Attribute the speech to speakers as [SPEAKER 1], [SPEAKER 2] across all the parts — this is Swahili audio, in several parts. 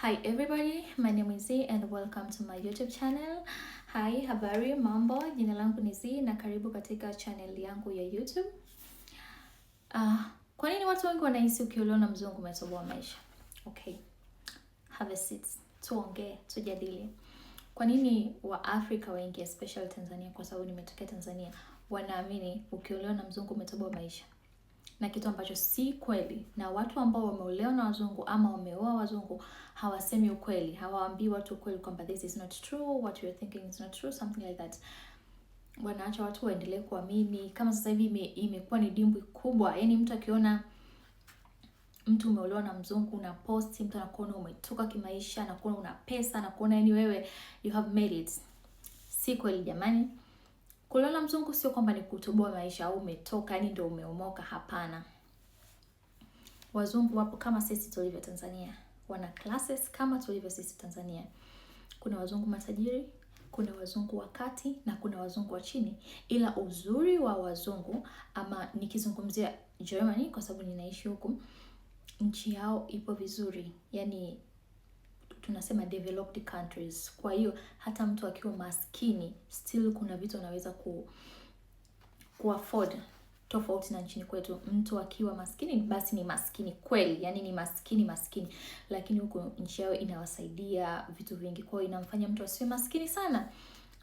[SPEAKER 1] Hi everybody, my name is Z and welcome to my YouTube channel. Hi, habari, mambo, jina langu ni Z na karibu katika channel yangu ya YouTube. Kwa nini watu wengi wanahisi ukiolewa na mzungu umetoboa maisha? Okay, have a seat, tuongee, tujadili. Kwa nini wa Afrika wengi, especially Tanzania, kwa sababu nimetokea Tanzania, wanaamini ukiolewa na mzungu umetoboa maisha? Na kitu ambacho si kweli. Na watu ambao wameolewa na wazungu ama wameoa wazungu hawasemi ukweli, hawaambii watu ukweli kwamba this is not true, what you're thinking is not true, something like that. Wanaacha watu waendelee kuamini. Kama sasa hivi imekuwa ni dimbwi kubwa, yaani mtu akiona mtu umeolewa na mzungu una post, mtu anakuona umetoka kimaisha, anakuona una pesa, anakuona yani wewe you have made it. Si kweli jamani. Kuolewa na mzungu sio kwamba ni kutoboa maisha au umetoka yani ndio umeomoka, hapana. Wazungu wapo kama sisi tulivyo Tanzania. Wana classes kama tulivyo sisi Tanzania. Kuna wazungu matajiri, kuna wazungu wa kati na kuna wazungu wa chini. Ila uzuri wa wazungu, ama nikizungumzia Germany kwa sababu ninaishi huku, nchi yao ipo vizuri. Yani tunasema developed countries. Kwa hiyo hata mtu akiwa maskini still kuna vitu anaweza ku afford. Tofauti na nchini kwetu, mtu akiwa maskini basi ni maskini kweli, yani ni maskini, lakini huko nchi yao inawasaidia vitu vingi, kwa hiyo inamfanya mtu asiwe maskini sana.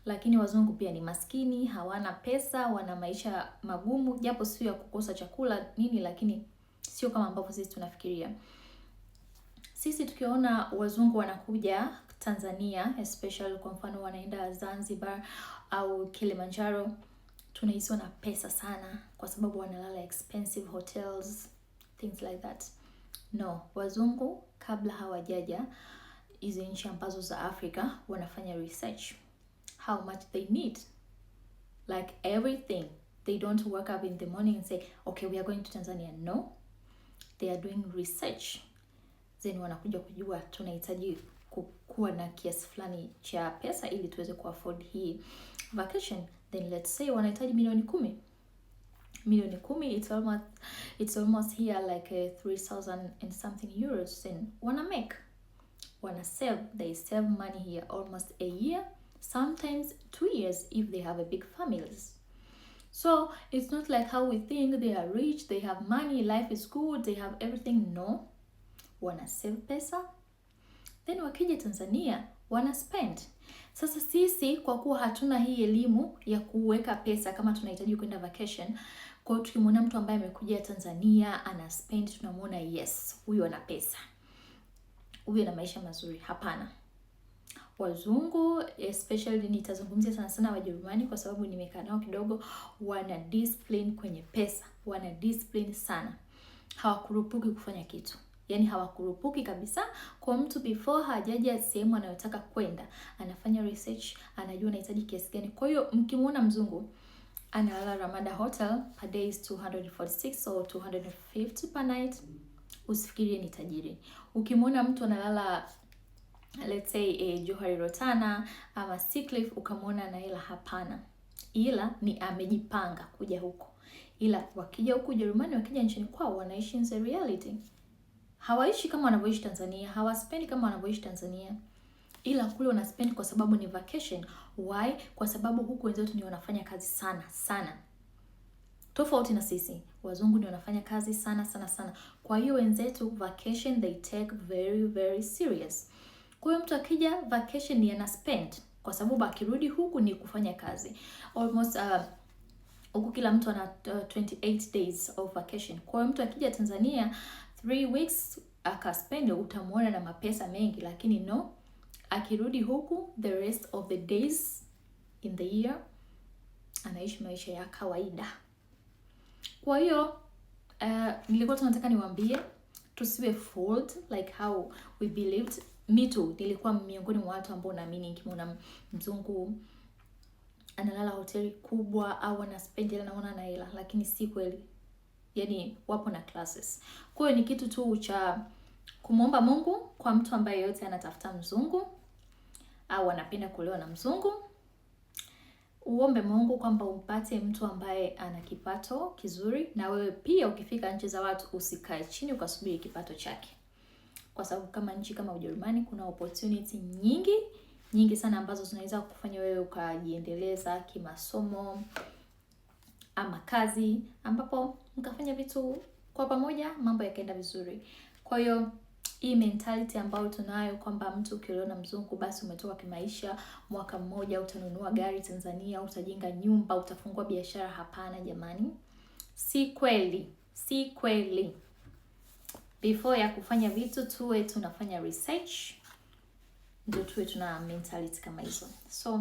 [SPEAKER 1] Lakini wazungu pia ni maskini, hawana pesa, wana maisha magumu, japo sio ya kukosa chakula nini, lakini sio kama ambavyo sisi tunafikiria. Sisi tukiona wazungu wanakuja Tanzania, especially kwa mfano wanaenda Zanzibar au Kilimanjaro, tunahisi wana pesa sana kwa sababu wanalala expensive hotels, things like that. No, wazungu kabla hawajaja hizo nchi ambazo za Afrika wanafanya research how much they need, like everything. They don't wake up in the morning and say okay we are going to Tanzania. No, they are doing research, then wanakuja kujua tunahitaji kuwa na kiasi fulani cha pesa ili tuweze kuafford hii vacation. Then let's say wanahitaji milioni 10. Milioni 10, it's almost here like 3,000 and something euros. Then wanna save, they save money here almost a year, sometimes 2 years if they have a big families. So it's not like how we think they are rich, they have money, life is good, they have everything. No, wana save pesa, then wakija Tanzania wana spend. Sasa sisi kwa kuwa hatuna hii elimu ya kuweka pesa kama tunahitaji kwenda vacation, kwa hiyo tukimwona mtu ambaye amekuja Tanzania ana spend, tunamuona yes, huyu ana pesa, huyu ana maisha mazuri. Hapana. Wazungu especially nitazungumzia sana sana Wajerumani kwa sababu nimekaa nao kidogo, wana discipline kwenye pesa, wana discipline sana. Hawakurupuki kufanya kitu. Yani hawakurupuki kabisa. Kwa mtu before hajaja sehemu anayotaka kwenda, anafanya research, anajua anahitaji kiasi gani. Kwa hiyo mkimuona mzungu analala Ramada Hotel per day is 246 or 250 per night, usifikirie ni tajiri. Ukimuona mtu analala let's say Johari Rotana ama Seacliff ukamuona na hela, hapana. Ila ni amejipanga kuja huko. Ila wakija huku Jerumani, wakija nchini kwao, wanaishi in the reality. Hawaishi kama wanavyoishi Tanzania, hawaspendi kama wanavyoishi Tanzania. Ila kule wanaspend kwa sababu ni vacation. Why? Kwa sababu huku wenzetu ni wanafanya kazi sana sana. Tofauti na sisi, wazungu ni wanafanya kazi sana sana sana. Kwa hiyo wenzetu vacation they take very very serious. Kwa hiyo mtu akija vacation ni ana spend, kwa sababu akirudi huku ni kufanya kazi. Almost huku kila mtu ana 28 days of vacation. Kwa hiyo mtu akija Tanzania 3 weeks akaspend, utamuona na mapesa mengi, lakini no, akirudi huku the rest of the days in the year anaishi maisha ya kawaida. Kwa hiyo nilikuwa tunataka niwaambie tusiwe fooled like how we believed. Me too, nilikuwa miongoni mwa watu ambao naamini nikimwona mzungu analala hoteli kubwa au ana spend hela naona na hela, lakini si kweli. Yani wapo na classes. Kwa hiyo ni kitu tu cha kumuomba Mungu kwa mtu ambaye yote anatafuta mzungu au anapenda kuolewa na mzungu. Uombe Mungu kwamba umpate mtu ambaye ana kipato kizuri, na wewe pia ukifika nchi za watu usikae chini ukasubiri kipato chake. kwa sababu kama nchi kama Ujerumani kuna opportunity nyingi sana ambazo zinaweza kufanya wewe ukajiendeleza kimasomo ama kazi, ambapo mkafanya vitu kwa pamoja, mambo yakaenda vizuri. Kwa hiyo hii mentality ambayo tunayo kwamba mtu ukiona mzungu basi umetoka kimaisha, mwaka mmoja utanunua gari Tanzania, utajenga nyumba, utafungua biashara, hapana jamani. Si kweli. Si kweli. Before ya kufanya vitu tuwe tunafanya research, ndio tuwe tuna mentality kama hizo. So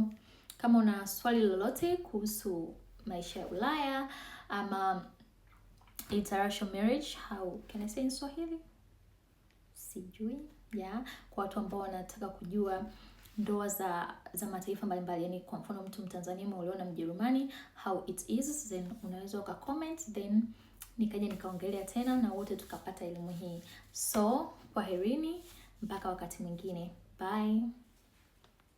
[SPEAKER 1] kama una swali lolote kuhusu maisha ya Ulaya ama interracial marriage, how can I say in Swahili? Sijui. Yeah, kwa watu ambao wanataka kujua ndoa za mataifa mbalimbali, yani kwa mfano mtu Mtanzania umeolewa Mjerumani, how it is, then unaweza ukacomment, then nikaja nikaongelea tena na wote tukapata elimu hii. So kwaherini mpaka wakati mwingine, bye.